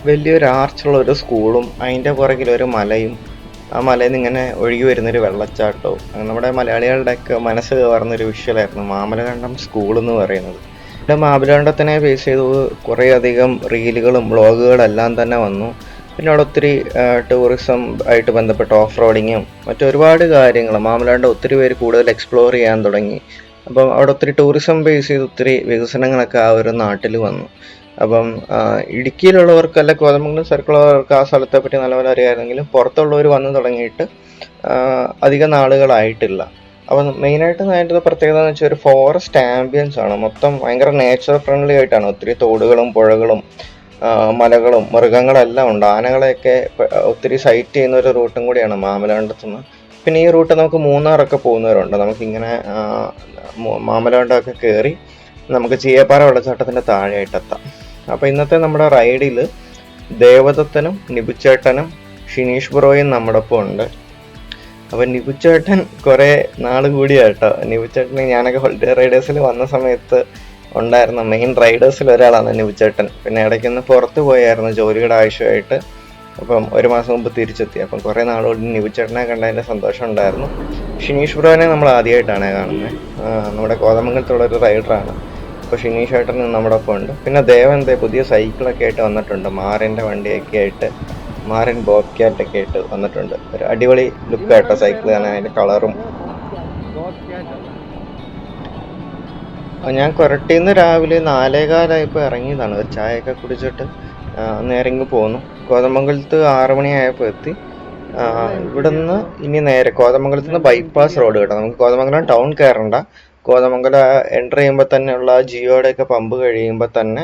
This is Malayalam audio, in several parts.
വലിയൊരു ആർച്ചുള്ള ഒരു സ്കൂളും അതിൻ്റെ പുറകിലൊരു മലയും ആ മലയിൽ നിന്ന് ഇങ്ങനെ ഒഴുകി വരുന്നൊരു വെള്ളച്ചാട്ടവും നമ്മുടെ മലയാളികളുടെയൊക്കെ മനസ്സ് കവർന്നൊരു വിഷ്വലായിരുന്നു മാമലകണ്ടം സ്കൂൾ എന്ന് പറയുന്നത്. ഇവിടെ മാമലകണ്ടത്തിനെ ബേസ് ചെയ്ത് കുറേയധികം റീലുകളും വ്ളോഗുകളെല്ലാം തന്നെ വന്നു. പിന്നെ അവിടെ ഒത്തിരി ടൂറിസം ആയിട്ട് ബന്ധപ്പെട്ട ഓഫ് റോഡിങ്ങും മറ്റൊരുപാട് കാര്യങ്ങൾ മാമലകണ്ടം ഒത്തിരി പേര് കൂടുതൽ എക്സ്പ്ലോർ ചെയ്യാൻ തുടങ്ങി. അപ്പം അവിടെ ഒത്തിരി ടൂറിസം ബേസ് ചെയ്ത് ഒത്തിരി വികസനങ്ങളൊക്കെ ആ ഒരു നാട്ടിൽ വന്നു. അപ്പം ഇടുക്കിയിലുള്ളവർക്കല്ല കോതമംഗലം സർക്കിളുള്ളവർക്ക് ആ സ്ഥലത്തെ പറ്റി നല്ലപോലെ അറിയാമെങ്കിലും പുറത്തുള്ളവർ വന്നു തുടങ്ങിയിട്ട് അധികം നാളുകളായിട്ടില്ല. അപ്പം മെയിനായിട്ട് അതിൻ്റെ പ്രത്യേകത എന്ന് വെച്ചാൽ ഒരു ഫോറസ്റ്റ് ആംബിയൻസ് ആണ്. മൊത്തം ഭയങ്കര നേച്ചർ ഫ്രണ്ട്ലി ആയിട്ടാണ്. ഒത്തിരി തോടുകളും പുഴകളും മലകളും മൃഗങ്ങളെല്ലാം ഉണ്ട്. ആനകളെയൊക്കെ ഒത്തിരി സൈറ്റ് ചെയ്യുന്ന ഒരു റൂട്ടും കൂടിയാണ് മാമലകണ്ടത്തുനിന്ന്. പിന്നെ ഈ റൂട്ട് നമുക്ക് മൂന്നാറൊക്കെ പോകുന്നവരുണ്ട്. നമുക്കിങ്ങനെ മാമലകണ്ടമൊക്കെ കയറി നമുക്ക് ചീയപ്പാറ വെള്ളച്ചാട്ടത്തിൻ്റെ താഴെയായിട്ടെത്താം. അപ്പോൾ ഇന്നത്തെ നമ്മുടെ റൈഡിൽ ദേവദത്തനും നിബുച്ചേട്ടനും ഷിനീഷ് ബ്രോയും നമ്മുടെ ഒപ്പം ഉണ്ട്. അപ്പം നിബുച്ചേട്ടൻ കുറേ നാൾ കൂടിയാട്ടോ. നിബുച്ചേട്ടന് ഞാനൊക്കെ ഹോളിഡേ റൈഡേഴ്സിൽ വന്ന സമയത്ത് ഉണ്ടായിരുന്ന മെയിൻ റൈഡേഴ്സിൽ ഒരാളാണ് നിബുച്ചേട്ടൻ. പിന്നെ ഇടയ്ക്കൊന്ന് പുറത്ത് പോയായിരുന്നു ജോലിയുടെ ആവശ്യമായിട്ട്. അപ്പം ഒരു മാസം മുമ്പ് തിരിച്ചെത്തി. അപ്പം കുറേ നാളുകൂടി നിബുച്ചേട്ടനെ കണ്ടതിൻ്റെ സന്തോഷം ഉണ്ടായിരുന്നു. ഷിനീഷ് ബ്രോനെ നമ്മൾ ആദ്യമായിട്ടാണ് കാണുന്നത്. നമ്മുടെ കോതമംഗലത്തുള്ളൊരു റൈഡറാണ്. അപ്പോൾ ഷിനീഷ് ഏട്ടൻ നമ്മുടെ ഒപ്പം ഉണ്ട്. പിന്നെ ദേവൻ പുതിയ സൈക്കിളൊക്കെ ആയിട്ട് വന്നിട്ടുണ്ട്. മാറിൻ്റെ വണ്ടിയൊക്കെ ആയിട്ട് മാറിൻ ബോബ് ക്യാറ്റൊക്കെ ആയിട്ട് വന്നിട്ടുണ്ട്. ഒരു അടിപൊളി ലുക്കായിട്ടോ സൈക്കിൾ കാണാൻ. അതിൻ്റെ കളറും. ഞാൻ കൊരട്ടിന്ന് രാവിലെ 4:15 ഇറങ്ങിയതാണ്. ഒരു ചായയൊക്കെ കുടിച്ചിട്ട് നേരെ പോന്നു. കോതമംഗലത്ത് 6 മണിയായപ്പോൾ എത്തി. ഇവിടുന്ന് ഇനി നേരെ കോതമംഗലത്ത് നിന്ന് ബൈപ്പാസ് റോഡ് കേട്ടോ. നമുക്ക് കോതമംഗലം ടൗൺ കയറണ്ട. കോതമംഗലം എൻ്റർ ചെയ്യുമ്പോൾ തന്നെയുള്ള ജിയോയുടെയൊക്കെ പമ്പ് കഴിയുമ്പോൾ തന്നെ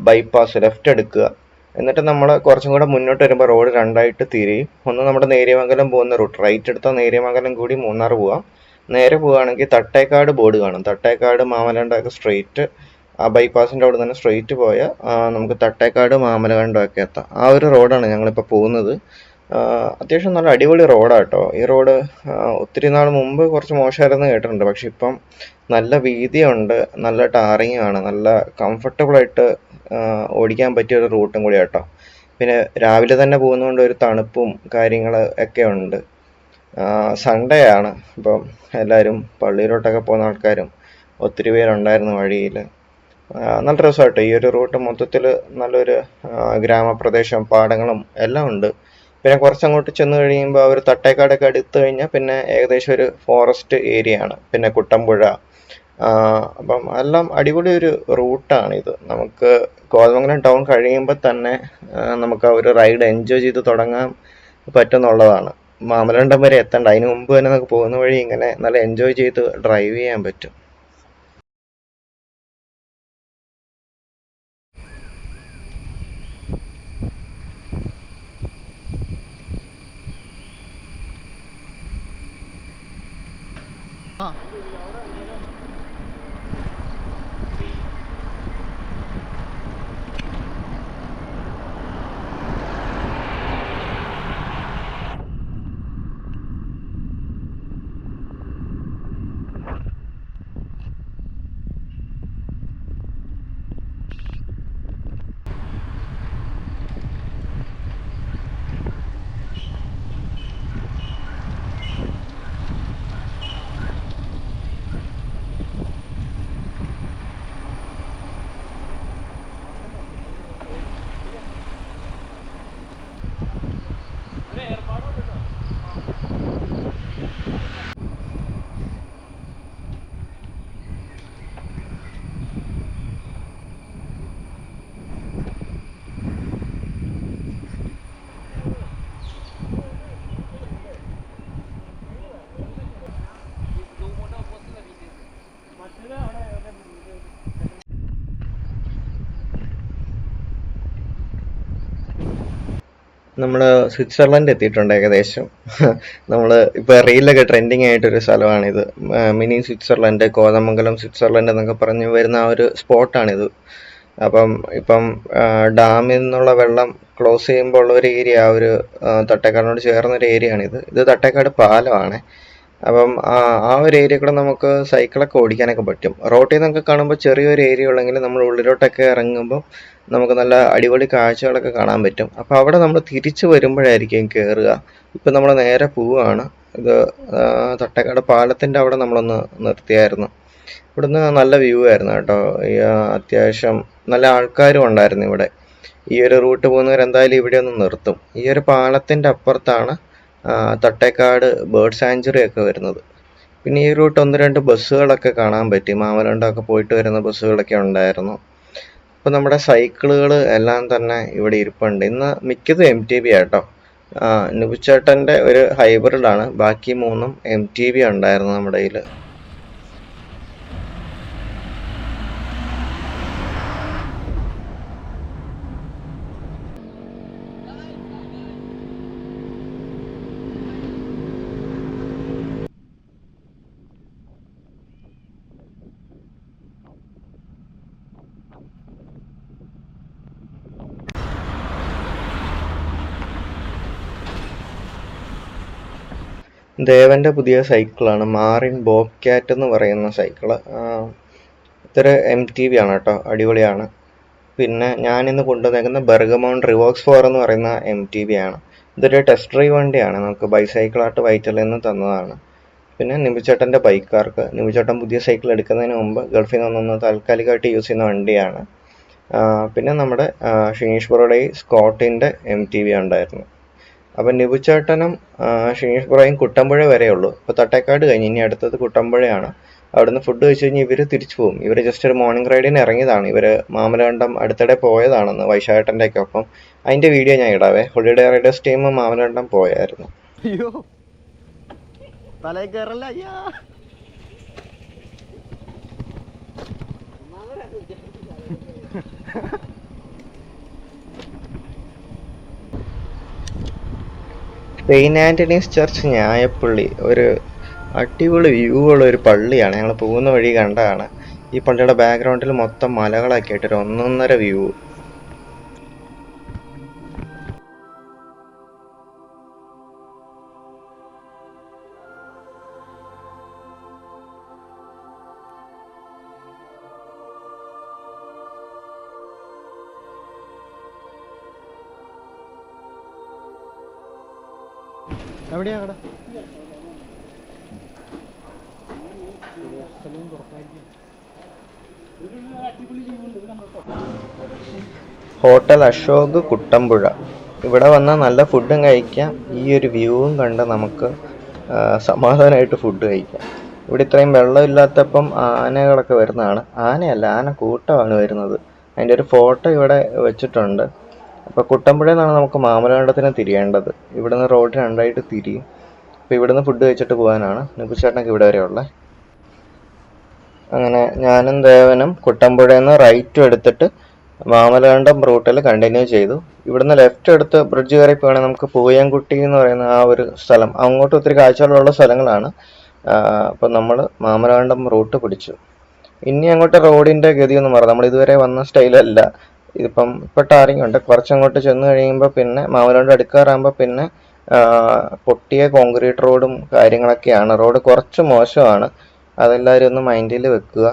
ബൈപ്പാസ് ലെഫ്റ്റ് എടുക്കുക. എന്നിട്ട് നമ്മൾ കുറച്ചും കൂടെ മുന്നോട്ട് വരുമ്പോൾ റോഡ് രണ്ടായിട്ട് തിരിയും. ഒന്ന് നമ്മുടെ നേര്യമംഗലം പോകുന്ന റൂട്ട്, റൈറ്റ് എടുത്താൽ നേര്യമംഗലം കൂടി മൂന്നാർ പോവാം. നേരെ പോവുകയാണെങ്കിൽ തട്ടേക്കാട് ബോർഡ് കാണും. തട്ടേക്കാട് മാമലകണ്ടമൊക്കെ സ്ട്രെയിറ്റ് ആ ബൈപ്പാസിൻ്റെ അവിടെ തന്നെ സ്ട്രെയിറ്റ് പോയാൽ നമുക്ക് തട്ടേക്കാട് മാമലകണ്ടമൊക്കെ എത്താം. ആ ഒരു റോഡാണ് ഞങ്ങളിപ്പോൾ പോകുന്നത്. അത്യാവശ്യം നല്ല അടിപൊളി റോഡാണ് കേട്ടോ. ഈ റോഡ് ഒത്തിരി നാൾ മുമ്പ് കുറച്ച് മോശമായിരുന്നു കേട്ടിട്ടുണ്ട്. പക്ഷെ ഇപ്പം നല്ല വീതിയുണ്ട്, നല്ല ടാറിങ്ങാണ്, നല്ല കംഫർട്ടബിളായിട്ട് ഓടിക്കാൻ പറ്റിയ ഒരു റൂട്ടും കൂടി കേട്ടോ. പിന്നെ രാവിലെ തന്നെ പോകുന്നതുകൊണ്ട് ഒരു തണുപ്പും കാര്യങ്ങൾ ഒക്കെ ഉണ്ട്. സൺഡേ ആണ്. ഇപ്പം എല്ലാവരും പള്ളിയിലോട്ടൊക്കെ പോകുന്ന ആൾക്കാരും ഒത്തിരി പേരുണ്ടായിരുന്നു വഴിയിൽ. നല്ല രസമാട്ടോ. ഈ ഒരു റൂട്ട് മൊത്തത്തിൽ നല്ലൊരു ഗ്രാമപ്രദേശം, പാടങ്ങളും എല്ലാം ഉണ്ട്. പിന്നെ കുറച്ചങ്ങോട്ട് ചെന്ന് കഴിയുമ്പോൾ അവർ തട്ടേക്കാടൊക്കെ അടുത്ത് കഴിഞ്ഞാൽ പിന്നെ ഏകദേശം ഒരു ഫോറസ്റ്റ് ഏരിയ ആണ്. പിന്നെ കുട്ടമ്പുഴ. അപ്പം എല്ലാം അടിപൊളി ഒരു റൂട്ടാണിത്. നമുക്ക് കോതമംഗലം ടൗൺ കഴിയുമ്പോൾ തന്നെ നമുക്ക് ആ ഒരു റൈഡ് എൻജോയ് ചെയ്ത് തുടങ്ങാൻ പറ്റുന്നുള്ളതാണ്. മാമലകണ്ടം വരെ എത്തണ്ട, അതിന് മുമ്പ് തന്നെ നമുക്ക് പോകുന്ന വഴി ഇങ്ങനെ നല്ല എൻജോയ് ചെയ്ത് ഡ്രൈവ് ചെയ്യാൻ പറ്റും. നമ്മൾ സ്വിറ്റ്സർലൻഡ് എത്തിയിട്ടുണ്ട് ഏകദേശം. നമ്മൾ ഇപ്പോൾ റീലൊക്കെ ട്രെൻഡിങ് ആയിട്ടൊരു സ്ഥലമാണിത്. മിനി സ്വിറ്റ്സർലൻഡ്, കോതമംഗലം സ്വിറ്റ്സർലൻഡ് എന്നൊക്കെ പറഞ്ഞ് വരുന്ന ആ ഒരു സ്പോട്ടാണിത്. അപ്പം ഇപ്പം ഡാമിൽ നിന്നുള്ള വെള്ളം ക്ലോസ് ചെയ്യുമ്പോൾ ഉള്ള ഒരു ഏരിയ, ആ ഒരു തട്ടേക്കാടിനോട് ചേർന്നൊരു ഏരിയ ആണിത്. ഇത് തട്ടേക്കാട് പാലമാണ്. അപ്പം ആ ഒരു ഏരിയ കൂടെ നമുക്ക് സൈക്കിളൊക്കെ ഓടിക്കാനൊക്കെ പറ്റും. റോട്ടിൽ നിന്നൊക്കെ കാണുമ്പോൾ ചെറിയൊരു ഏരിയ ഉള്ളെങ്കിൽ നമ്മൾ ഉള്ളിലോട്ടൊക്കെ ഇറങ്ങുമ്പോൾ നമുക്ക് നല്ല അടിപൊളി കാഴ്ചകളൊക്കെ കാണാൻ പറ്റും. അപ്പോൾ അവിടെ നമ്മൾ തിരിച്ചു വരുമ്പോഴായിരിക്കും കയറുക. ഇപ്പം നമ്മൾ നേരെ പോവുകയാണ്. ഇത് തട്ടേക്കാട് പാലത്തിൻ്റെ അവിടെ നമ്മളൊന്ന് നിർത്തിയായിരുന്നു. ഇവിടുന്ന് നല്ല വ്യൂ ആയിരുന്നു കേട്ടോ. അത്യാവശ്യം നല്ല ആൾക്കാരും ഉണ്ടായിരുന്നു ഇവിടെ. ഈ ഒരു റൂട്ട് പോകുന്നവരെന്തായാലും ഇവിടെ ഒന്ന് നിർത്തും. ഈ ഒരു പാലത്തിൻ്റെ അപ്പുറത്താണ് തട്ടേക്കാട് ബേർഡ് സാഞ്ചുറി ഒക്കെ വരുന്നത്. പിന്നെ ഈ റൂട്ട് 1-2 ബസ്സുകളൊക്കെ കാണാൻ പറ്റി. മാമലണ്ടൊക്കെ പോയിട്ട് വരുന്ന ബസ്സുകളൊക്കെ ഉണ്ടായിരുന്നു. അപ്പോൾ നമ്മുടെ സൈക്കിളുകൾ എല്ലാം തന്നെ ഇവിടെ ഇരിപ്പുണ്ട്. ഇന്ന് മിക്കതും MTB ആട്ടോ. നുബുച്ചേട്ടൻ്റെ ഒരു ഹൈബ്രിഡാണ്. ബാക്കി 3ഉം MTB ഉണ്ടായിരുന്നു നമ്മുടെ കയ്യിൽ. ദേവൻ്റെ പുതിയ സൈക്കിളാണ് മാറിൻ ബോബ്ക്യാറ്റ് എന്ന് പറയുന്ന സൈക്കിള്. ഇതൊരു MTB ആണ് കേട്ടോ, അടിപൊളിയാണ്. പിന്നെ ഞാനിന്ന് കൊണ്ടുവന്നേക്കുന്ന ബെർഗമോൺ റിവോക്സ് 4 എന്ന് പറയുന്ന MTB ആണ്. ഇതൊരു ടെസ്റ്റ് ഡ്രൈവ് വണ്ടിയാണ്, നമുക്ക് ബൈസൈക്കിളായിട്ട് വൈറ്റലിൽ നിന്ന് തന്നതാണ്. പിന്നെ നിബുച്ചേട്ടൻ്റെ ബൈക്കാർക്ക്, നിബുച്ചേട്ടൻ പുതിയ സൈക്കിൾ എടുക്കുന്നതിന് മുമ്പ് ഗൾഫിൽ നിന്നൊന്ന് താൽക്കാലികമായിട്ട് യൂസ് ചെയ്യുന്ന വണ്ടിയാണ്. പിന്നെ നമ്മുടെ ഷിനീഷ് ബ്രോയുടെ സ്കോട്ടിൻ്റെ MTB ഉണ്ടായിരുന്നു. അപ്പം നിബുച്ചേട്ടനും ഷിനീഷ് ബ്രോയും കുട്ടമ്പുഴ വരെയുള്ളൂ. ഇപ്പോൾ തട്ടേക്കാട് കഴിഞ്ഞ് ഇനി അടുത്തത് കുട്ടമ്പുഴയാണ്. അവിടുന്ന് ഫുഡ് കഴിച്ച് കഴിഞ്ഞ് ഇവർ തിരിച്ചു പോകും. ഇവർ ജസ്റ്റ് ഒരു മോർണിംഗ് റൈഡിന് ഇറങ്ങിയതാണ്. ഇവർ മാമലകണ്ടം അടുത്തിടെ പോയതാണെന്ന് വൈശാഖേട്ടൻ്റെ ഒക്കെ ഒപ്പം. അതിൻ്റെ വീഡിയോ ഞാൻ ഇടാവേ. ഹോളിഡേ റൈഡേഴ്സ് ടീം മാമലകണ്ടം പോയായിരുന്നു. അയ്യോ തലേ കയറല്ല. അയ്യാ സെയിൻറ് ആൻ്റണീസ് ചർച്ച് ഞായപ്പള്ളി ഒരു അടിപൊളി വ്യൂ ഉള്ള ഒരു പള്ളിയാണ്. ഞങ്ങൾ പോകുന്ന വഴി കണ്ടതാണ്. ഈ പള്ളിയുടെ ബാക്ക്ഗ്രൗണ്ടിൽ മൊത്തം മലകളൊക്കെ ആയിട്ടൊരു ഒന്നൊന്നര വ്യൂ. എവിടെയാ കട? ഹോട്ടൽ അശോക് കുട്ടമ്പുഴ. ഇവിടെ വന്നാൽ നല്ല ഫുഡും കഴിക്കാം, ഈ ഒരു വ്യൂവും കണ്ട് നമുക്ക് സമാധാനമായിട്ട് ഫുഡ് കഴിക്കാം. ഇവിടെ ഇത്രയും വെള്ളമില്ലാത്തപ്പം ആനകളൊക്കെ വരുന്നതാണ്. ആനയല്ല, ആന കൂട്ടമാണ് വരുന്നത്. അതിൻ്റെ ഒരു ഫോട്ടോ ഇവിടെ വെച്ചിട്ടുണ്ട്. അപ്പോൾ കുട്ടമ്പുഴയിൽ നിന്നാണ് നമുക്ക് മാമലകണ്ടത്തിന് തിരിയേണ്ടത്. ഇവിടുന്ന് റോഡ് 2ആയിട്ട് തിരിയും. അപ്പോൾ ഇവിടുന്ന് ഫുഡ് കഴിച്ചിട്ട് പോകാനാണ്. നിബുച്ചേട്ടനൊക്കെ ഇവിടെ വരെയുള്ളത്. അങ്ങനെ ഞാനും ദേവനും കുട്ടമ്പുഴയിൽ നിന്ന് റൈറ്റും എടുത്തിട്ട് മാമലകണ്ടം റൂട്ടിൽ കണ്ടിന്യൂ ചെയ്തു. ഇവിടുന്ന് ലെഫ്റ്റ് എടുത്ത് ബ്രിഡ്ജ് കയറി പോകണമെങ്കിൽ നമുക്ക് പൂയംകുട്ടി എന്ന് പറയുന്ന ആ ഒരു സ്ഥലം, അങ്ങോട്ട് ഒത്തിരി കാഴ്ചകളുള്ള സ്ഥലങ്ങളാണ്. അപ്പം നമ്മൾ മാമലകണ്ടം റൂട്ട് പിടിച്ചു. ഇനി അങ്ങോട്ട് റോഡിൻ്റെ ഗതിയൊന്നും മാറാം. നമ്മൾ ഇതുവരെ വന്ന സ്റ്റൈലല്ല. ഇതിപ്പം ഇപ്പോൾ ടാറിങ് ഉണ്ട്. കുറച്ചങ്ങോട്ട് ചെന്ന് കഴിയുമ്പോൾ പിന്നെ മാമലകണ്ടം അടുക്കാറാകുമ്പോൾ പിന്നെ പൊട്ടിയ കോൺക്രീറ്റ് റോഡും കാര്യങ്ങളൊക്കെയാണ്. റോഡ് കുറച്ച് മോശമാണ്, അതെല്ലാവരും ഒന്ന് മൈൻഡിൽ വെക്കുക.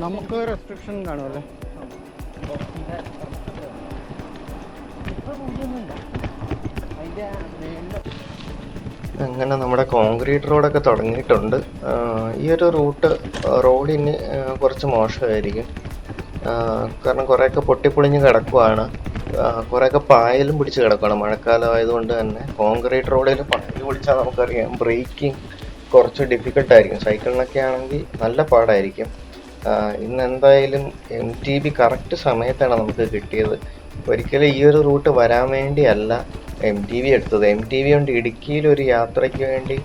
നമുക്ക് റെസ്ട്രിക്ഷൻ കാണുമല്ലേ? അങ്ങനെ നമ്മുടെ കോൺക്രീറ്റ് റോഡൊക്കെ തുടങ്ങിയിട്ടുണ്ട്. ഈ ഒരു റോഡിന് കുറച്ച് മോശമായിരിക്കും. കാരണം കുറേയൊക്കെ പൊട്ടിപ്പൊളിഞ്ഞ് കിടക്കുവാണ്. കുറേയൊക്കെ പായലും പിടിച്ച് കിടക്കുകയാണ്. മഴക്കാലം ആയതുകൊണ്ട് തന്നെ കോൺക്രീറ്റ് റോഡിൽ പായൽ പിടിച്ചാൽ നമുക്കറിയാം ബ്രേക്കിംഗ് കുറച്ച് ഡിഫിക്കൽട്ടായിരിക്കും. സൈക്കിളിനൊക്കെ ആണെങ്കിൽ നല്ല പാടായിരിക്കും. ഇന്ന് എന്തായാലും MTB കറക്റ്റ് സമയത്താണ് നമുക്ക് കിട്ടിയത്. ഒരിക്കലും ഈ ഒരു റൂട്ട് വരാൻ വേണ്ടിയല്ല MTB എടുത്തത്. MTB കൊണ്ട് ഇടുക്കിയിലൊരു യാത്രയ്ക്ക് വേണ്ടി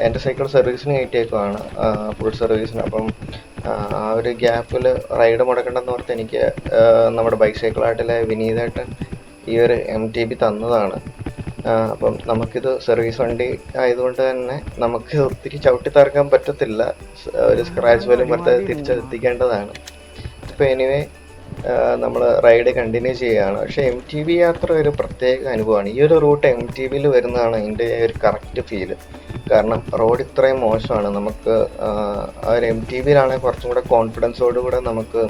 എൻ്റെ സൈക്കിൾ സർവീസിന് കയറ്റിയേക്കുവാണ്, ഫുൾ സർവീസിന്. അപ്പം ആ ഒരു ഗ്യാപ്പിൽ റൈഡ് മുടക്കണ്ടെന്ന് ഓർത്ത് എനിക്ക് നമ്മുടെ ബൈക്ക് സൈക്കിളായിട്ടിലെ വിനീതേട്ടൻ ഈ ഒരു MTB തന്നതാണ്. അപ്പം നമുക്കിത് സർവീസ് വണ്ടി ആയതുകൊണ്ട് തന്നെ നമുക്ക് ഒത്തിരി ചവിട്ടി തറക്കാൻ പറ്റത്തില്ല. ഒരു സ്ക്രാച്ച് പോലും വെറുതെ തിരിച്ചെത്തിക്കേണ്ടതാണ്. ഇപ്പോൾ എനിവേ നമ്മൾ റൈഡ് കണ്ടിന്യൂ ചെയ്യുകയാണ്. പക്ഷേ MTB യാത്ര ഒരു പ്രത്യേക അനുഭവമാണ്. ഈ ഒരു റൂട്ട് MTBയിൽ വരുന്നതാണ് അതിൻ്റെ ഒരു കറക്റ്റ് ഫീല്. കാരണം റോഡ് ഇത്രയും മോശമാണ്. നമുക്ക് ആ ഒരു MTBയിലാണെങ്കിൽ കുറച്ചും കൂടെ കോൺഫിഡൻസോടുകൂടെ നമുക്ക്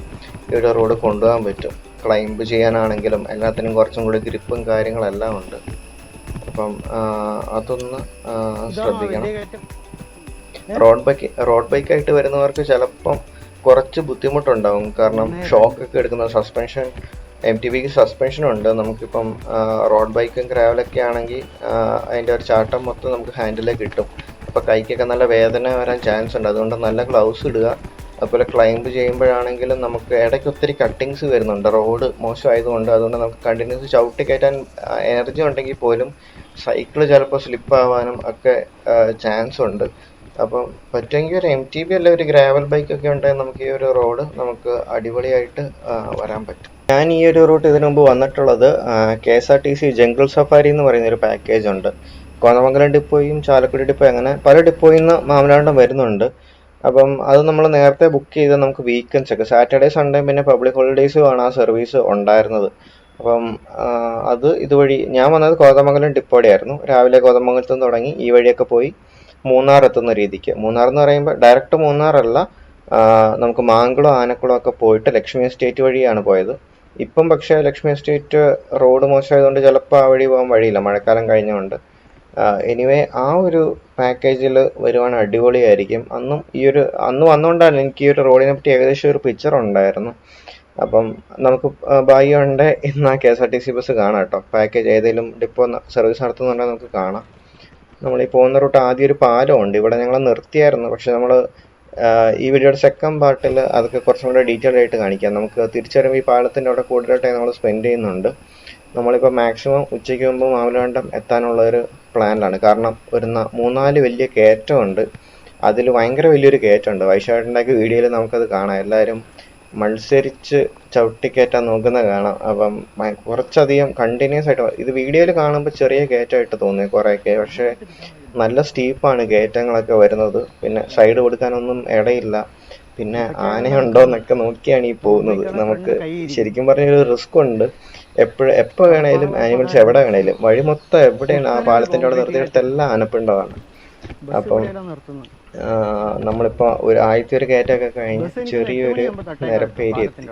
ഈ ഒരു റോഡ് കൊണ്ടുപോകാൻ പറ്റും. ക്ലൈംബ് ചെയ്യാനാണെങ്കിലും എല്ലാത്തിനും കുറച്ചും കൂടി ഗ്രിപ്പും കാര്യങ്ങളെല്ലാം ഉണ്ട്. അപ്പം അതൊന്ന് ശ്രദ്ധിക്കണം. റോഡ് ബൈക്കായിട്ട് വരുന്നവർക്ക് ചിലപ്പം കുറച്ച് ബുദ്ധിമുട്ടുണ്ടാവും. കാരണം ഷോക്കൊക്കെ എടുക്കുന്ന സസ്പെൻഷൻ MTBക്ക് സസ്പെൻഷനുണ്ട്. നമുക്കിപ്പം റോഡ് ബൈക്കും ഗ്രാവലൊക്കെ ആണെങ്കിൽ അതിൻ്റെ ഒരു ചാട്ടം മൊത്തം നമുക്ക് ഹാൻഡിലേക്ക് കിട്ടും. അപ്പോൾ കൈക്കൊക്കെ നല്ല വേദന വരാൻ ചാൻസ് ഉണ്ട്. അതുകൊണ്ട് നല്ല ഗ്ലൗസ് ഇടുക. അതുപോലെ ക്ലൈംബ് ചെയ്യുമ്പോഴാണെങ്കിലും നമുക്ക് ഇടയ്ക്ക് ഒത്തിരി കട്ടിങ്സ് വരുന്നുണ്ട് റോഡ് മോശമായതുകൊണ്ട്. അതുകൊണ്ട് നമുക്ക് കണ്ടിന്യൂസ് ചവിട്ടി കയറ്റാൻ എനർജി ഉണ്ടെങ്കിൽ പോലും സൈക്കിള് ചിലപ്പോൾ സ്ലിപ്പാവാനും ഒക്കെ ചാൻസ് ഉണ്ട്. അപ്പം പറ്റുമെങ്കിൽ ഒരു MTB അല്ല ഒരു ഗ്രാവൽ ബൈക്കൊക്കെ ഉണ്ടെങ്കിൽ നമുക്ക് ഈ ഒരു റോഡ് നമുക്ക് അടിപൊളിയായിട്ട് വരാൻ പറ്റും. ഞാൻ ഈ ഒരു റൂട്ട് ഇതിനു മുമ്പ് വന്നിട്ടുള്ളത് KSRTC ജംഗിൾ സഫാരി എന്ന് പറയുന്ന ഒരു പാക്കേജ് ഉണ്ട്. കോതമംഗലം ഡിപ്പോയും ചാലക്കുടി ഡിപ്പോ അങ്ങനെ പല ഡിപ്പോയിൽ നിന്ന് മാമലാണ്ടം വരുന്നുണ്ട്. അപ്പം അത് നമ്മൾ നേരത്തെ ബുക്ക് ചെയ്ത് നമുക്ക് വീക്കെൻഡ്സ് ഒക്കെ സാറ്റർഡേ സൺഡേ പിന്നെ പബ്ലിക് ഹോളിഡേയ്സുമാണ് ആ സർവീസ് ഉണ്ടായിരുന്നത്. അപ്പം അത് ഇതുവഴി ഞാൻ വന്നത് കോതമംഗലം ഡിപ്പോടെ ആയിരുന്നു. രാവിലെ കോതമംഗലത്ത് നിന്ന് തുടങ്ങി ഈ വഴിയൊക്കെ പോയി മൂന്നാർ എത്തുന്ന രീതിക്ക്. മൂന്നാർ എന്ന് പറയുമ്പോൾ ഡയറക്റ്റ് മൂന്നാറല്ല, നമുക്ക് മാങ്കുളം ആനക്കുളം ഒക്കെ പോയിട്ട് ലക്ഷ്മി എസ്റ്റേറ്റ് വഴിയാണ് പോയത്. ഇപ്പം പക്ഷേ ലക്ഷ്മി എസ്റ്റേറ്റ് റോഡ് മോശമായതുകൊണ്ട് ചിലപ്പോൾ ആ വഴി പോകാൻ വഴിയില്ല, മഴക്കാലം കഴിഞ്ഞുകൊണ്ട്. എനിവേ ആ ഒരു പാക്കേജിൽ വരുവാണ് അടിപൊളിയായിരിക്കും. അന്ന് വന്നുകൊണ്ടാണ് എനിക്ക് ഈ ഒരു റോഡിനെ പറ്റി ഏകദേശം ഒരു പിക്ചർ ഉണ്ടായിരുന്നു. അപ്പം നമുക്ക് ഭാഗ്യമുണ്ട് ഇന്ന് ആ KSRTC ബസ് കാണാം കേട്ടോ. പാക്കേജ് ഏതെങ്കിലും ഡിപ്പോ സർവീസ് നടത്തുന്നുണ്ടെങ്കിൽ നമുക്ക് കാണാം. നമ്മൾ ഈ പോകുന്ന റൂട്ട് ആദ്യം ഒരു പാലമുണ്ട്, ഇവിടെ ഞങ്ങൾ നിർത്തിയായിരുന്നു. പക്ഷെ നമ്മൾ ഈ വീഡിയോയുടെ സെക്കൻഡ് പാർട്ടിൽ അതൊക്കെ കുറച്ചും കൂടെ ഡീറ്റെയിൽ ആയിട്ട് കാണിക്കാം. നമുക്ക് തിരിച്ചു വരുമ്പോൾ ഈ പാലത്തിൻ്റെ അവിടെ കൂടുതലായിട്ടായി നമ്മൾ സ്പെൻഡ് ചെയ്യുന്നുണ്ട്. നമ്മളിപ്പോൾ മാക്സിമം ഉച്ചയ്ക്ക് മുമ്പ് മാമലകണ്ടം എത്താനുള്ള ഒരു പ്ലാനിലാണ്. കാരണം ഒരു 3-4 വലിയ കയറ്റമുണ്ട്. അതിൽ ഭയങ്കര വലിയൊരു കയറ്റമുണ്ട്. വൈശാഖുണ്ടാക്കിയ വീഡിയോയിൽ നമുക്കത് കാണാം. എല്ലാവരും മത്സരിച്ച് ചവിട്ടിക്കയറ്റാൻ നോക്കുന്ന കാണാം. അപ്പം കുറച്ചധികം കണ്ടിന്യൂസ് ആയിട്ട് ഇത് വീഡിയോയിൽ കാണുമ്പോൾ ചെറിയ കയറ്റമായിട്ട് തോന്നി കുറേയൊക്കെ. പക്ഷേ നല്ല സ്റ്റീപ്പാണ് കയറ്റങ്ങളൊക്കെ വരുന്നത്. പിന്നെ സൈഡ് കൊടുക്കാനൊന്നും ഇടയില്ല. പിന്നെ ആനയുണ്ടോ എന്നൊക്കെ നോക്കിയാണ് ഈ പോകുന്നത്. നമുക്ക് ശരിക്കും പറഞ്ഞൊരു റിസ്ക് ഉണ്ട്. എപ്പോൾ വേണേലും ആനിമൽസ് എവിടെ വേണേലും വഴി മൊത്തം എവിടെയാണ് ആ പാലത്തിൻ്റെ അവിടെ നിർത്തിയെടുത്ത് എല്ലാം ആനപ്പിണ്ടമാണ്. അപ്പം നമ്മളിപ്പോൾ ആദ്യത്തെ ഒരു കയറ്റമൊക്കെ കഴിഞ്ഞ് ചെറിയൊരു നിരപ്പേരി എത്തി.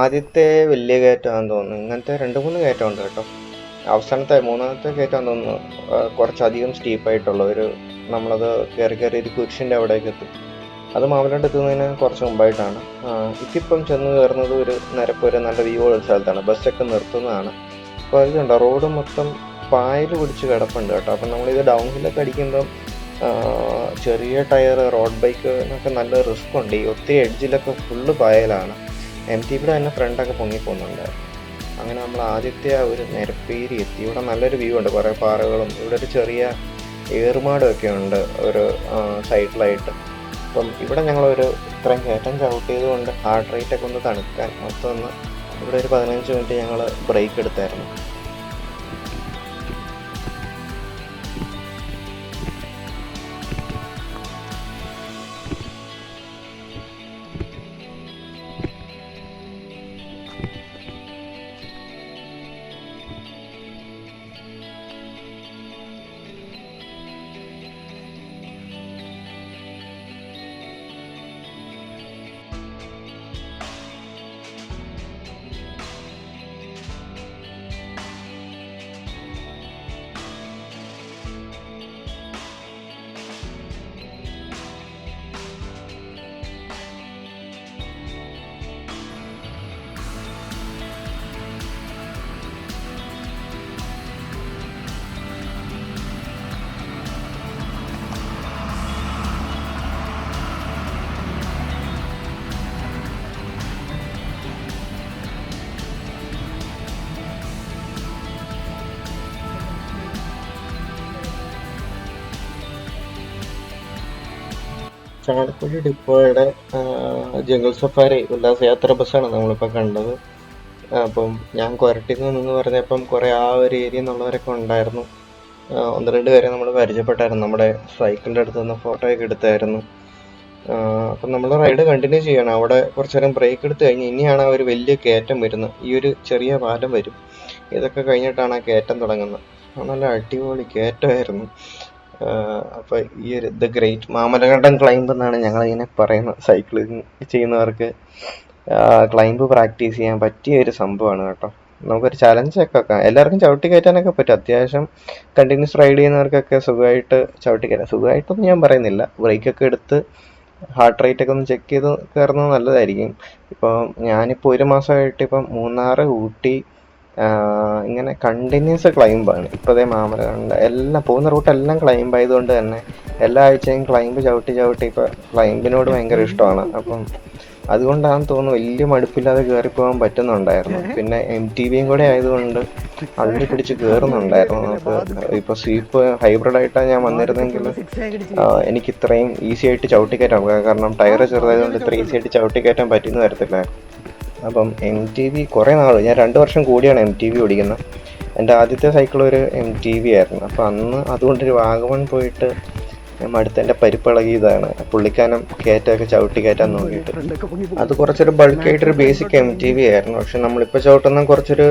ആദ്യത്തെ വലിയ കയറ്റമാണെന്ന് തോന്നുന്നു. ഇങ്ങനത്തെ 2-3 കയറ്റമുണ്ട് കേട്ടോ. അവസാനത്തെ 3-ാമത്തെ കയറ്റമാണെന്ന് തോന്നുന്നു കുറച്ചധികം സ്റ്റീപ്പായിട്ടുള്ള നമ്മളത് കയറി ഒരു കുരിശിൻ്റെ അവിടേക്ക് എത്തും. അത് മാമലകണ്ടം എത്തുന്നതിന് കുറച്ച് മുമ്പായിട്ടാണ്. ഇതിപ്പം ചെന്ന് കയറുന്നത് ഒരു നല്ല വ്യൂ ഉള്ള സ്ഥലത്താണ്. ബസ്സൊക്കെ നിർത്തുന്നതാണ്. അപ്പോൾ അത് കണ്ടോ, റോഡ് മൊത്തം പായൽ പിടിച്ച് കിടപ്പുണ്ട് കേട്ടോ. അപ്പം നമ്മളിത് ഡൗൺ ഹില്ലൊക്കെ അടിക്കുമ്പം ചെറിയ ടയർ റോഡ് ബൈക്ക് എന്നൊക്കെ നല്ല റിസ്ക് ഉണ്ട്. ഈ ഒത്തിരി എഡ്ജിലൊക്കെ ഫുള്ള് പായലാണ്. MTBയുടെ തന്നെ ഫ്രണ്ടൊക്കെ പൊങ്ങിപ്പോകുന്നുണ്ടായിരുന്നു. അങ്ങനെ നമ്മൾ ആദ്യത്തെ ആ ഒരു നിരപ്പേരി എത്തി. ഇവിടെ നല്ലൊരു വ്യൂ ഉണ്ട്, കുറേ പാറകളും ഇവിടെ ഒരു ചെറിയ ഏറുമാടും ഒക്കെ ഉണ്ട് ഒരു സൈഡിലായിട്ട്. അപ്പം ഇവിടെ ഞങ്ങളൊരു ഇത്രയും കയറ്റം ചവിട്ടിയത് കൊണ്ട് ഹാർട്ട് റേറ്റൊക്കെ ഒന്ന് തണുക്കാൻ മൊത്തം ഇവിടെ ഒരു 15 മിനിറ്റ് ഞങ്ങൾ ബ്രേക്ക് എടുത്തായിരുന്നു. ചാലക്കുടി ഡിപ്പോയുടെ ജംഗിൾ സഫാരി ഉല്ലാസയാത്ര ബസ്സാണ് നമ്മളിപ്പോൾ കണ്ടത്. അപ്പം ഞാൻ കൊരട്ടിന്ന് നിന്ന് പറഞ്ഞപ്പം കുറേ ആ ഒരു ഏരിയ എന്നുള്ളവരൊക്കെ ഉണ്ടായിരുന്നു. ഒന്ന് രണ്ട് പേരെ നമ്മൾ പരിചയപ്പെട്ടായിരുന്നു, നമ്മുടെ സൈക്കിളിൻ്റെ അടുത്ത് നിന്ന് ഫോട്ടോ ഒക്കെ എടുത്തായിരുന്നു. അപ്പം നമ്മൾ റൈഡ് കണ്ടിന്യൂ ചെയ്യണം. അവിടെ കുറച്ച് നേരം ബ്രേക്ക് എടുത്ത് കഴിഞ്ഞ് ഇനിയാണ് ആ ഒരു വലിയ കയറ്റം വരുന്നത്. ഈ ഒരു ചെറിയ പാലം വരും, ഇതൊക്കെ കഴിഞ്ഞിട്ടാണ് ആ കയറ്റം തുടങ്ങുന്നത്. നല്ല അടിപൊളി കയറ്റമായിരുന്നു. അപ്പോൾ ഈ ഒരു ദ ഗ്രേറ്റ് മാമലകണ്ടം ക്ലൈംബ് എന്നാണ് ഞങ്ങളിങ്ങനെ പറയുന്നത്. സൈക്ലിങ് ചെയ്യുന്നവർക്ക് ക്ലൈംബ് പ്രാക്ടീസ് ചെയ്യാൻ പറ്റിയ ഒരു സംഭവമാണ് കേട്ടോ. നമുക്കൊരു ചലഞ്ചൊക്കെ വെക്കാം, എല്ലാവർക്കും ചവിട്ടി കയറ്റാനൊക്കെ പറ്റും. അത്യാവശ്യം കണ്ടിന്യൂസ് റൈഡ് ചെയ്യുന്നവർക്കൊക്കെ സുഖമായിട്ട് ചവിട്ടി കയറ്റാം. സുഖമായിട്ടൊന്നും ഞാൻ പറയുന്നില്ല, ബ്രേക്കൊക്കെ എടുത്ത് ഹാർട്ട് റേറ്റ് ഒക്കെ ഒന്ന് ചെക്ക് ചെയ്ത് കയറുന്നത് നല്ലതായിരിക്കും. ഇപ്പോൾ ഞാനിപ്പോൾ ഒരു മാസമായിട്ട് ഇപ്പം മൂന്നാർ, ഊട്ടി ഇങ്ങനെ കണ്ടിന്യൂസ് ക്ലൈംബാണ്. ഇപ്പോൾ അതേ മാമലകണ്ടം എല്ലാം പോകുന്ന റൂട്ടെല്ലാം ക്ലൈംബ് ആയതുകൊണ്ട് തന്നെ എല്ലാ ആഴ്ചയും ക്ലൈംബ് ചവിട്ടി ഇപ്പോൾ ക്ലൈംബിനോട് ഭയങ്കര ഇഷ്ടമാണ്. അപ്പം അതുകൊണ്ടാണെന്ന് തോന്നുന്നു വലിയ മടുപ്പില്ലാതെ കയറിപ്പോകാൻ പറ്റുന്നുണ്ടായിരുന്നു. പിന്നെ MTBയും കൂടെ ആയതുകൊണ്ട് അള്ളി പിടിച്ച് കയറുന്നുണ്ടായിരുന്നു. നമുക്ക് ഇപ്പോൾ സ്വീപ്പ് ഹൈബ്രിഡായിട്ടാണ് ഞാൻ വന്നിരുന്നെങ്കിൽ എനിക്ക് ഇത്രയും ഈസി ആയിട്ട് ചവിട്ടിക്കയറ്റാം. കാരണം ടയർ ചെറുതായതുകൊണ്ട് ഇത്ര ഈസി ആയിട്ട് ചവിട്ടിക്കയറ്റാൻ പറ്റിയെന്ന് വരത്തില്ല. അപ്പം MTB കുറേ നാൾ, ഞാൻ 2 വർഷം കൂടിയാണ് MTB ഓടിക്കുന്നത്. എൻ്റെ ആദ്യത്തെ സൈക്കിൾ ഒരു MTB ആയിരുന്നു. അപ്പോൾ അന്ന് അതുകൊണ്ടൊരു വാഗമൺ പോയിട്ട് മടുത്തെൻ്റെ പരിപ്പിളകിയതാണ്. പുള്ളിക്കാനം കയറ്റമൊക്കെ ചവിട്ടി കയറ്റാൻ നോക്കിയിട്ട് അത് കുറച്ചൊരു ബൾക്കായിട്ടൊരു ബേസിക് MTB ആയിരുന്നു. പക്ഷെ നമ്മളിപ്പോൾ ചവിട്ടുന്ന കുറച്ചൊരു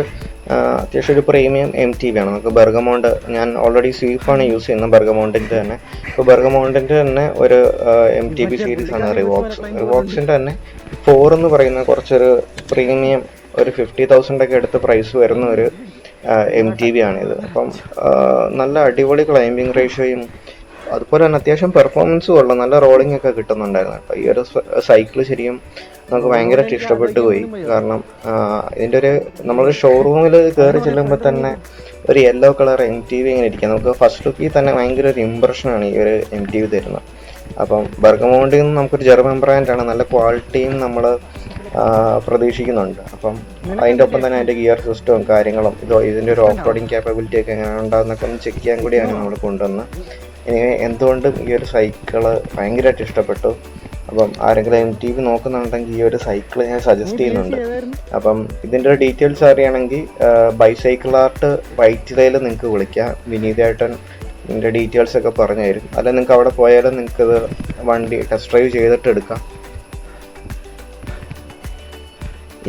അത്യാവശ്യം ഒരു പ്രീമിയം MTB ആണ്. നമുക്ക് ബർഗമൗണ്ട്, ഞാൻ ഓൾറെഡി സ്വീഫാണ് യൂസ് ചെയ്യുന്നത് ബർഗമൗണ്ടിൻ്റെ തന്നെ. ഇപ്പോൾ ബർഗമൗണ്ടിൻ്റെ തന്നെ ഒരു MTB സീരീസാണ് റിവോക്സിൻ്റെ തന്നെ 4 എന്ന് പറയുന്ന കുറച്ചൊരു പ്രീമിയം ഒരു 50,000 ഒക്കെ അടുത്ത് പ്രൈസ് വരുന്ന ഒരു MTB ആണിത്. അപ്പം നല്ല അടിപൊളി ക്ലൈംബിങ് റേഷ്യോയും അതുപോലെ തന്നെ അത്യാവശ്യം പെർഫോമൻസും ഉള്ള നല്ല റോളിംഗ് ഒക്കെ കിട്ടുന്നുണ്ടായിരുന്നു കേട്ടോ. ഈ ഒരു സൈക്കിൾ ശരിക്കും നമുക്ക് ഭയങ്കരമായിട്ട് ഇഷ്ടപ്പെട്ടു പോയി. കാരണം ഇതിൻ്റെ ഒരു നമ്മളൊരു ഷോറൂമിൽ കയറി ചെല്ലുമ്പോൾ തന്നെ ഒരു യെല്ലോ കളർ MTB ഇങ്ങനെ ഇരിക്കുക. നമുക്ക് ഫസ്റ്റ് ലുക്കിൽ തന്നെ ഭയങ്കര ഒരു ഇമ്പ്രഷനാണ് ഈ ഒരു MTB തരുന്നത്. അപ്പം ബർഗമൗണ്ടിൽ നിന്ന് നമുക്കൊരു ജർമ്മൻ ബ്രാൻഡാണ്, നല്ല ക്വാളിറ്റിയും നമ്മൾ പ്രതീക്ഷിക്കുന്നുണ്ട്. അപ്പം അതിൻ്റെ ഒപ്പം തന്നെ അതിൻ്റെ ഗിയർ സിസ്റ്റവും കാര്യങ്ങളും ഇതിൻ്റെ ഒരു ഓഫ് റോഡിങ് ക്യാപ്പബിലിറ്റി ഒക്കെ എങ്ങനെ ഉണ്ടാകുന്നൊക്കെ ഒന്ന് ചെക്ക് ചെയ്യാൻ കൂടിയാണ് നമ്മൾ കൊണ്ടുവന്നത്. എനിക്ക് എന്തുകൊണ്ടും ഈ ഒരു സൈക്കിള് ഭയങ്കരമായിട്ട് ഇഷ്ടപ്പെട്ടു. അപ്പം ആരെങ്കിലും MTB നോക്കുന്നുണ്ടെങ്കിൽ ഈ ഒരു സൈക്കിൾ ഞാൻ സജസ്റ്റ് ചെയ്യുന്നുണ്ട്. അപ്പം ഇതിൻ്റെ ഒരു ഡീറ്റെയിൽസ് അറിയണമെങ്കിൽ ബൈസൈക്കിൾ ആർട്ട് വൈറ്റിലയിൽ നിങ്ങൾക്ക് വിളിക്കാം. വിനീതേട്ടൻ ഇതിൻ്റെ ഡീറ്റെയിൽസ് ഒക്കെ പറഞ്ഞു തരും. അല്ലെങ്കിൽ നിങ്ങൾക്ക് അവിടെ പോയാലും നിങ്ങൾക്കത് വണ്ടി ടെസ്റ്റ് ഡ്രൈവ് ചെയ്തിട്ട് എടുക്കാം.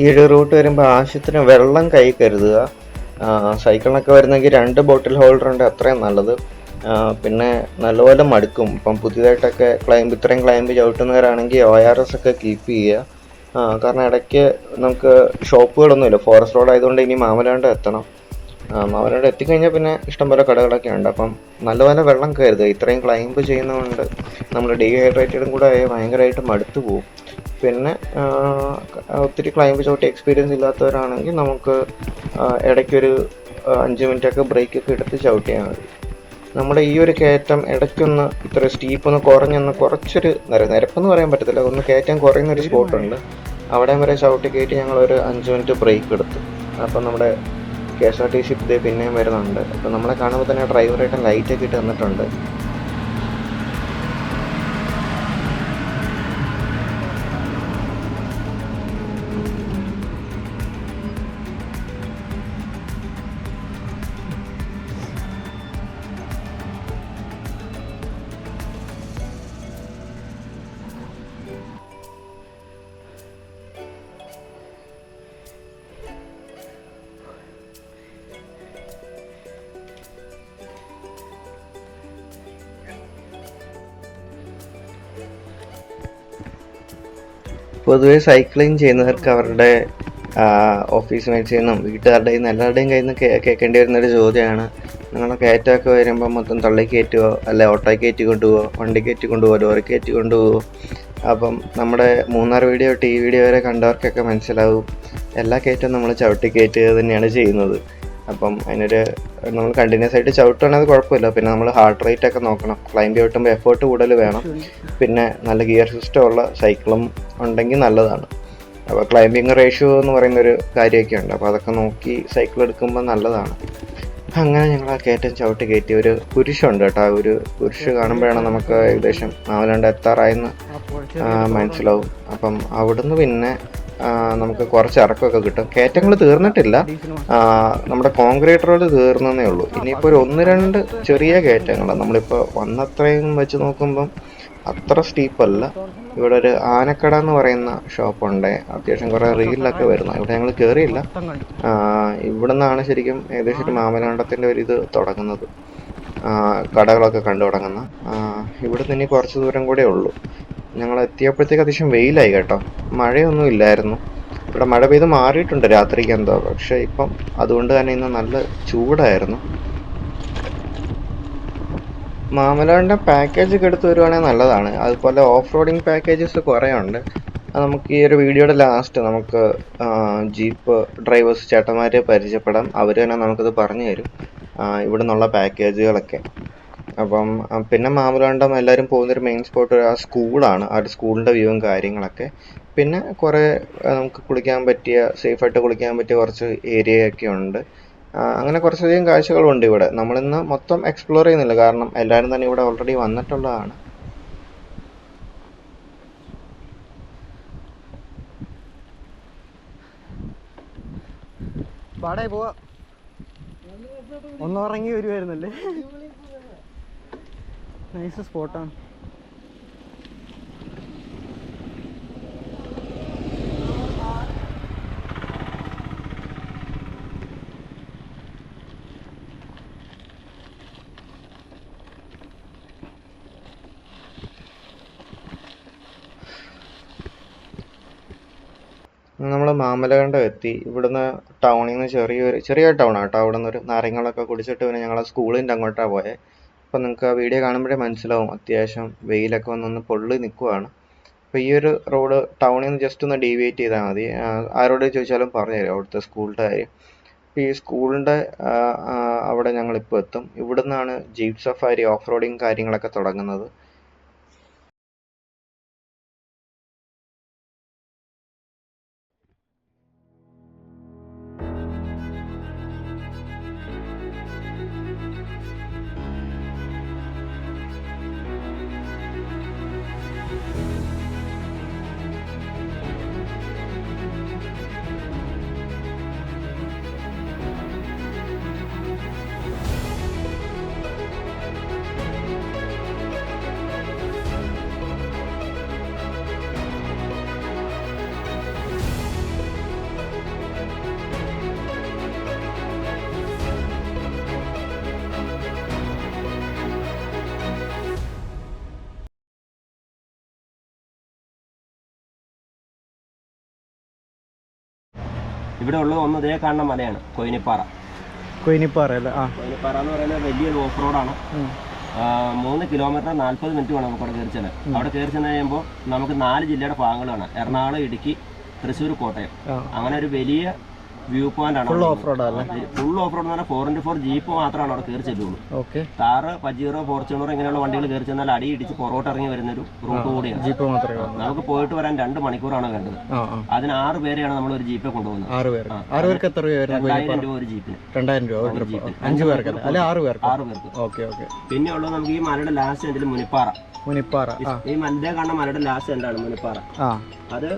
ഈ ഒരു റൂട്ട് വരുമ്പോൾ ആവശ്യത്തിന് വെള്ളം കൈ കരുതുക. സൈക്കിളിനൊക്കെ വരുന്നെങ്കിൽ 2 ബോട്ടിൽ ഹോൾഡർ ഉണ്ട്, അത്രയും നല്ലത്. പിന്നെ നല്ലപോലെ മടുക്കും. ഇപ്പം പുതിയതായിട്ടൊക്കെ ഇത്രയും ക്ലൈംബ് ചവിട്ടുന്നവരാണെങ്കിൽ ORS ഒക്കെ കീപ്പ് ചെയ്യുക. കാരണം ഇടയ്ക്ക് നമുക്ക് ഷോപ്പുകളൊന്നുമില്ല, ഫോറസ്റ്റ് റോഡ് ആയതുകൊണ്ട് ഇനി മാമലകണ്ടം എത്തണം. മാമലകണ്ടം എത്തിക്കഴിഞ്ഞാൽ പിന്നെ ഇഷ്ടംപോലെ കടകളൊക്കെ ഉണ്ട്. അപ്പം നല്ലപോലെ വെള്ളം കരുതുക. ഇത്രയും ക്ലൈംബ് ചെയ്യുന്നതുകൊണ്ട് നമ്മൾ ഡീഹൈഡ്രേറ്റഡും കൂടെ ആയി ഭയങ്കരമായിട്ട് മടുത്തു പോകും. പിന്നെ ഒത്തിരി ക്ലൈംബ് ചവിട്ടി എക്സ്പീരിയൻസ് ഇല്ലാത്തവരാണെങ്കിൽ നമുക്ക് ഇടയ്ക്കൊരു 5 മിനിറ്റൊക്കെ ബ്രേക്കൊക്കെ എടുത്ത് ചവിട്ടിയാൽ മതി. നമ്മുടെ ഈ ഒരു കയറ്റം ഇടയ്ക്കൊന്ന് ഇത്ര സ്റ്റീപ്പൊന്ന് കുറച്ചൊരു നിരപ്പെന്ന് പറയാൻ പറ്റത്തില്ല, ഒന്ന് കയറ്റം കുറയുന്നൊരു സ്പോട്ടുണ്ട്. അവിടെ വരെ ചവിട്ടി കയറ്റി ഞങ്ങളൊരു 5 മിനിറ്റ് ബ്രേക്ക് എടുത്തു. അപ്പം നമ്മുടെ KSRTC ഇതേ പിന്നെയും വരുന്നുണ്ട്. അപ്പം നമ്മളെ കാണുമ്പോൾ തന്നെ ഡ്രൈവറായിട്ട് ലൈറ്റൊക്കെ ഇട്ട് തന്നിട്ടുണ്ട്. പൊതുവെ സൈക്ലിങ് ചെയ്യുന്നവർക്ക് അവരുടെ ഓഫീസ് മേറ്റ്സിൽ നിന്നും വീട്ടുകാരുടെയും നിന്ന് എല്ലാവരുടെയും കയ്യിൽ നിന്ന് കേൾക്കേണ്ടി വരുന്നൊരു ചോദ്യമാണ്, നിങ്ങളുടെ കയറ്റമൊക്കെ വരുമ്പോൾ മൊത്തം തള്ളി കയറ്റുമോ, അല്ലെ ഓട്ടോയ്ക്ക് കയറ്റി കൊണ്ടുപോകുമോ, വണ്ടി കയറ്റി കൊണ്ടുപോകുമോ, ലോറി കയറ്റി കൊണ്ടുപോകുമോ? അപ്പം നമ്മുടെ മൂന്നാർ വീഡിയോ വീഡിയോ വരെ കണ്ടവർക്കൊക്കെ മനസ്സിലാവും, എല്ലാ കയറ്റവും നമ്മൾ ചവിട്ടി കയറ്റുക തന്നെയാണ് ചെയ്യുന്നത്. അപ്പം അതിനൊരു നമ്മൾ കണ്ടിന്യൂസ് ആയിട്ട് ചവിട്ടുകയാണെങ്കിൽ അത് കുഴപ്പമില്ല. പിന്നെ നമ്മൾ ഹാർട്ട് റേറ്റ് ഒക്കെ നോക്കണം. ക്ലൈംബ് ചവിട്ടുമ്പോൾ എഫേർട്ട് കൂടുതൽ വേണം. പിന്നെ നല്ല ഗിയർ സിസ്റ്റം ഉള്ള സൈക്കിളും ഉണ്ടെങ്കിൽ നല്ലതാണ്. അപ്പോൾ ക്ലൈംബിങ് റേഷ്യോ എന്ന് പറയുന്നൊരു കാര്യമൊക്കെ ഉണ്ട്. അപ്പോൾ അതൊക്കെ നോക്കി സൈക്കിൾ എടുക്കുമ്പോൾ നല്ലതാണ്. അങ്ങനെ ഞങ്ങൾ ആ കയറ്റം ചവിട്ടി കയറ്റി. ഒരു കുരിശുണ്ട് കേട്ടോ. ഒരു കുരിശ് കാണുമ്പോഴാണ് നമുക്ക് ഏകദേശം മാമലകണ്ടം എത്താറായെന്ന് മനസ്സിലാവും. അപ്പം അവിടുന്ന് പിന്നെ നമുക്ക് കുറച്ച് ഇറക്കമൊക്കെ കിട്ടും. കയറ്റങ്ങൾ തീർന്നിട്ടില്ല, നമ്മുടെ കോൺക്രീറ്റ് റോഡ് തീർന്നേ ഉള്ളൂ. ഇനിയിപ്പോൾ ഒരു 1-2 ചെറിയ കയറ്റങ്ങളാണ്. നമ്മളിപ്പോൾ വന്നത്രയും വെച്ച് നോക്കുമ്പം അത്ര സ്റ്റീപ്പല്ല. ഇവിടെ ഒരു ആനക്കട എന്ന് പറയുന്ന ഷോപ്പുണ്ട്, അത്യാവശ്യം കുറേ റീലിലൊക്കെ വരുന്നത്. ഇവിടെ ഞങ്ങൾ കയറിയില്ല. ഇവിടെ നിന്നാണ് ശരിക്കും ഏകദേശം ഒരു മാമലകണ്ടത്തിൻ്റെ ഒരു ഇത് തുടങ്ങുന്നത്, കടകളൊക്കെ കണ്ടു തുടങ്ങുന്ന. ഇവിടുന്ന് ഇനി കുറച്ച് ദൂരം കൂടെ ഉള്ളൂ. ഞങ്ങൾ എത്തിയപ്പോഴത്തേക്ക് അത്യാവശ്യം വെയിലായി കേട്ടോ, മഴയൊന്നും ഇല്ലായിരുന്നു. ഇവിടെ മഴ പെയ്ത് മാറിയിട്ടുണ്ട് രാത്രിക്ക് എന്തോ, പക്ഷെ ഇപ്പം അതുകൊണ്ട് തന്നെ ഇന്ന് നല്ല ചൂടായിരുന്നു. മാമലകണ്ടം പാക്കേജ് ഒക്കെ എടുത്ത് വരുവാണെങ്കിൽ നല്ലതാണ്. അതുപോലെ ഓഫ് റോഡിങ് പാക്കേജസ് കുറേ ഉണ്ട്. അത് നമുക്ക് ഈ ഒരു വീഡിയോയുടെ ലാസ്റ്റ് നമുക്ക് ജീപ്പ് ഡ്രൈവേഴ്സ് ചേട്ടന്മാരെ പരിചയപ്പെടാം. അവർ തന്നെ നമുക്കത് പറഞ്ഞു തരും ഇവിടെ നിന്നുള്ള പാക്കേജുകളൊക്കെ. അപ്പം പിന്നെ മാമലകണ്ടം എല്ലാവരും പോകുന്നൊരു മെയിൻ സ്പോട്ട് ആ സ്കൂളാണ്. ആ ഒരു സ്കൂളിൻ്റെ വ്യൂവും കാര്യങ്ങളൊക്കെ. പിന്നെ കുറേ നമുക്ക് കുളിക്കാൻ പറ്റിയ, സേഫായിട്ട് കുളിക്കാൻ പറ്റിയ കുറച്ച് ഏരിയയൊക്കെ ഉണ്ട്. അങ്ങനെ കുറച്ചധികം കാഴ്ചകളുണ്ട് ഇവിടെ. നമ്മളിന്ന് മൊത്തം എക്സ്പ്ലോർ ചെയ്യുന്നില്ല, കാരണം എല്ലാവരും തന്നെ ഇവിടെ ഓൾറെഡി വന്നിട്ടുള്ളതാണ്. പാടേ പോവാ, ഒന്ന് ഉറങ്ങി വരുമായിരുന്നല്ലേ. നൈസ് സ്പോട്ടാണ്. നമ്മൾ മാമലകണ്ടം എത്തി. ഇവിടുന്ന് ടൗണിൽ നിന്ന് ചെറിയ ടൗണാണ് കേട്ടോ. അവിടെ നിന്ന് ഒരു നാരങ്ങളൊക്കെ കുടിച്ചിട്ട് പിന്നെ ഞങ്ങൾ സ്കൂളിൻ്റെ അങ്ങോട്ടാണ് പോയത്. അപ്പം നിങ്ങൾക്ക് ആ വീഡിയോ കാണുമ്പോഴേ മനസ്സിലാവും, അത്യാവശ്യം വെയിലൊക്കെ വന്നൊന്ന് പൊള്ളി നിൽക്കുവാണ്. അപ്പോൾ ഈ ഒരു റോഡ് ടൗണിൽ നിന്ന് ജസ്റ്റ് ഒന്ന് ഡീവിയേറ്റ് ചെയ്താൽ മതി. ആരോട് ചോദിച്ചാലും പറഞ്ഞു തരും അവിടുത്തെ സ്കൂളിൻ്റെ കാര്യം. അപ്പോൾ ഈ സ്കൂളിൻ്റെ അവിടെ ഞങ്ങളിപ്പോൾ എത്തും. ഇവിടുന്നാണ് ജീപ്പ് സഫാരി, ഓഫ് റോഡിങ് കാര്യങ്ങളൊക്കെ തുടങ്ങുന്നത്. ഇവിടെ ഉള്ളത് ഒന്ന് ഇതേ കാണുന്ന മലയാണ് കൊയിനിപ്പാറ. കൊയിനിപ്പാറ അല്ലേ? കൊയിനിപ്പാറ എന്ന് പറയുന്നത് വലിയൊരു ഓഫ് റോഡാണ്. 3 കിലോമീറ്റർ 40 മിനിറ്റ് വേണം നമുക്ക് അവിടെ കയറി ചെല്ലാൻ. അവിടെ കയറി ചെന്ന് കഴിയുമ്പോൾ നമുക്ക് 4 ജില്ലയുടെ ഭാഗങ്ങളാണ്: എറണാകുളം, ഇടുക്കി, തൃശ്ശൂർ, കോട്ടയം. അങ്ങനെ ഒരു വലിയ വ്യൂ പോയിന്റ് ആണ്. ഫുൾ ഓഫ് റോഡ് എന്ന് പറഞ്ഞാൽ 4x4 ജീപ്പ് മാത്രമാണ് അവിടെ കയറി ചെല്ലുള്ളൂ. കാറ്, പജീറോ, ഫോർച്യൂണർ ഇങ്ങനെയുള്ള വണ്ടികൾ കയറി ചെന്നാൽ അടി ഇടിച്ച് പുറകോട്ട് ഇറങ്ങി വരുന്ന ഒരു റൂട്ട് കൂടിയാണ്. ജീപ്പ് മാത്രമേ നമുക്ക് പോയിട്ട് വരാൻ 2 മണിക്കൂറാണ് വേണ്ടത്. അതിന് 6 പേരെയാണ് നമ്മൾ ഒരു ജീപ്പെ കൊണ്ടുപോകുന്നത്. 6 പേർക്ക് എത്ര രൂപ? 2000 രൂപ ഒരു ജീപ്പിന്. 2000 രൂപ 5 പേർക്ക് അല്ലെ? 6 പേർക്ക്. പിന്നെ ഉള്ളത് നമുക്ക് ഈ മലയുടെ ലാസ്റ്റ് എൻഡിൽ മുനിപ്പാറ. ഈ മലയുടെ കാണുന്ന മലയുടെ ലാസ്റ്റ് എൻഡാണ് മുനിപ്പാറ. അത്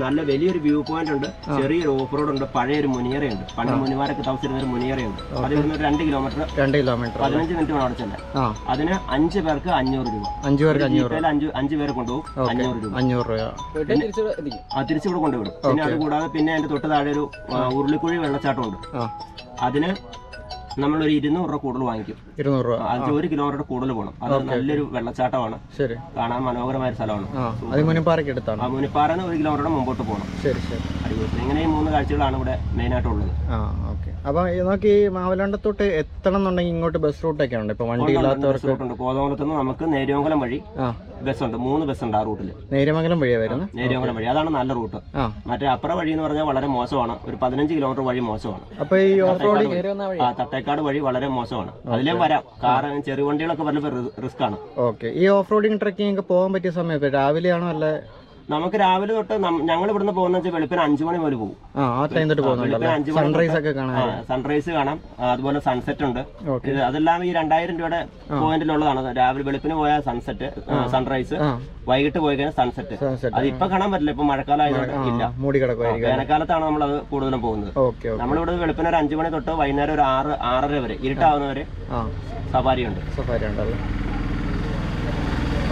നല്ല വലിയൊരു വ്യൂ പോയിന്റ് ഉണ്ട്, ചെറിയൊരു ഓഫ് റോഡ് ഉണ്ട്, പഴയൊരു മുനിയറയുണ്ട്. പണ്ട് മുനിമാരൊക്കെ താമസിച്ചിരുന്ന ഒരു മുനിയറയുണ്ട്. അത് ഇവിടുന്ന് 2 കിലോമീറ്റർ 15 മിനിറ്റ് വേണം അവിടെ ചെല്ലാൻ. അതിന് 5 പേർക്ക് 500 രൂപ. 5 പേരെ കൊണ്ടുപോകും, 500 രൂപ. തിരിച്ചിവിടെ കൊണ്ടുവിടും. പിന്നെ അത് കൂടാതെ പിന്നെ അതിന്റെ തൊട്ട് താഴെ ഒരു ഉരുളിക്കുഴി വെള്ളച്ചാട്ടം ഉണ്ട്. അതിന് നമ്മളൊരു 200 രൂപ കൂടുതൽ വാങ്ങിക്കും. 200 രൂപ. 1 കിലോമീറ്റർ കൂടുതൽ പോകണം. അത് നല്ലൊരു വെള്ളച്ചാട്ടമാണ്, കാണാൻ മനോഹരമായ സ്ഥലമാണ്. മുനിപ്പാറ 1 കിലോമീറ്റർ മുമ്പോട്ട് പോകണം. ഇങ്ങനെ ഈ 3 കാഴ്ചകളാണ് ഇവിടെ മെയിൻ ആയിട്ടുള്ളത്. അപ്പൊ നമുക്ക് ഈ മാമലകണ്ടത്തോട്ട് എത്തണം എന്നുണ്ടെങ്കിൽ ഇങ്ങോട്ട് ബസ് റൂട്ടൊക്കെ ഉണ്ട്. ഇപ്പൊ വണ്ടി ഇല്ലാത്തവർക്ക് കോതമംഗലത്ത് നിന്ന് നമുക്ക് നേര്യമംഗലം വഴി ബസ്സുണ്ട്. 3 ബസ്സുണ്ട് ആ റൂട്ടിൽ. നേര്യമംഗലം വഴിയാ വരുന്നത്. നേര്യമംഗലം വഴി അതാണ് നല്ല റൂട്ട്. മറ്റേ അപ്പുറ വഴി എന്ന് പറഞ്ഞാൽ വളരെ മോശമാണ്. ഒരു 15 കിലോമീറ്റർ വഴി മോശമാണ്. അപ്പൊ ഈ തട്ടേക്കാട് വഴി വളരെ മോശമാണ്. അതിലേം വരാം, കാർ, ചെറിയ വണ്ടികളൊക്കെ വരുമ്പോൾ റിസ്ക് ആണ്. ഈ ഓഫ് റോഡിങ് ട്രക്കിംഗ് ഒക്കെ പോകാൻ പറ്റിയ സമയം രാവിലെയാണോ അല്ല നമുക്ക് രാവിലെ തൊട്ട് ഞങ്ങൾ ഇവിടുന്ന് പോകുന്ന വെച്ചാൽ വെളുപ്പിന് 5 മണി മുതൽ പോകും. സൺറൈസ് കാണാം, അതുപോലെ സൺസെറ്റ് ഉണ്ട്. അതെല്ലാം ഈ 2000 രൂപയുടെ പോയിന്റിലുള്ളതാണ്. രാവിലെ വെളുപ്പിന് പോയാൽ സൺസെറ്റ്, സൺറൈസ്, വൈകിട്ട് പോയി കഴിഞ്ഞാൽ സൺസെറ്റ്. അത് ഇപ്പൊ കാണാൻ പറ്റില്ല, ഇപ്പൊ മഴക്കാലം ആയതുകൊണ്ട് ഇല്ല. വേനൽക്കാലത്താണ് നമ്മൾ അത് കൂടുതലും പോകുന്നത്. നമ്മളിവിടെ വെളുപ്പിന് ഒരു 5 മണി തൊട്ട് വൈകുന്നേരം ഒരു 6-6:30 വരെ, ഇരുട്ടാവുന്നവരെ സഫാരി ഉണ്ട്.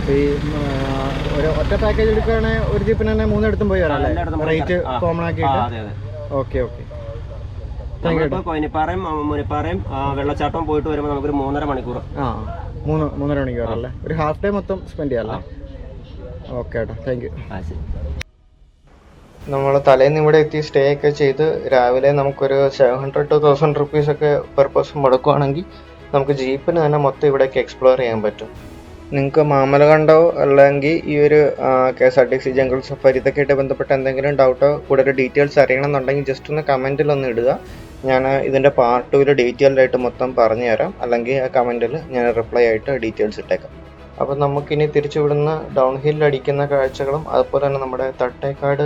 അപ്പൊ ഈ ഒറ്റ പാക്കേജ് എടുക്കുകയാണെങ്കിൽ ഒരു ജീപ്പിന് തന്നെ 3 ഇടത്തും പോയി വരാം, റേറ്റ് കോമൺ ആക്കിയിട്ട്. Okay okay. കൊയിനിപ്പാറയും മുനിപ്പാറയും വെള്ളച്ചാട്ടവും പോയിട്ട് വരുമ്പോൾ നമുക്കൊരു 3.5 മണിക്കൂർ. 3.5 മണിക്കൂർ അല്ലേ, ഒരു ഹാഫ് ഡേ മൊത്തം സ്പെൻഡ് ചെയ്യാം. ഓക്കെ ഏട്ടാ, താങ്ക് യു. നമ്മൾ തലേന്ന് ഇവിടെ എത്തി സ്റ്റേ ഒക്കെ ചെയ്ത് രാവിലെ നമുക്കൊരു 700 to 1000 rupees ഒക്കെ പെർ പേഴ്സൺ മുടക്കുവാണെങ്കിൽ നമുക്ക് ജീപ്പിന് തന്നെ മൊത്തം ഇവിടേക്ക് എക്സ്പ്ലോർ ചെയ്യാൻ പറ്റും. നിങ്ങൾക്ക് മാമലകണ്ടോ അല്ലെങ്കിൽ ഈ ഒരു KSRTC ജംഗിൾ സഫാരി ഇതൊക്കെയായിട്ട് ബന്ധപ്പെട്ട എന്തെങ്കിലും ഡൗട്ടോ കൂടുതൽ ഡീറ്റെയിൽസ് അറിയണമെന്നുണ്ടെങ്കിൽ ജസ്റ്റ് ഒന്ന് കമൻറ്റിലൊന്ന് ഇടുക. ഞാൻ ഇതിൻ്റെ പാർട്ട് 2 ഡീറ്റെയിൽഡ് ആയിട്ട് മൊത്തം പറഞ്ഞു തരാം, അല്ലെങ്കിൽ ആ കമൻറ്റിൽ ഞാൻ റിപ്ലൈ ആയിട്ട് ഡീറ്റെയിൽസ് ഇട്ടേക്കാം. അപ്പോൾ നമുക്കിനി തിരിച്ചുവിടുന്ന ഡൗൺ ഹിൽ അടിക്കുന്ന കാഴ്ചകളും അതുപോലെ തന്നെ നമ്മുടെ തട്ടേക്കാട്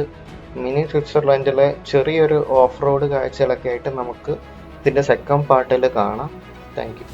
മിനി സ്വിറ്റ്സർലൻഡിലെ ചെറിയൊരു ഓഫ് റോഡ് കാഴ്ചകളൊക്കെ ആയിട്ട് നമുക്ക് ഇതിൻ്റെ സെക്കൻഡ് പാർട്ടിൽ കാണാം. Thank you.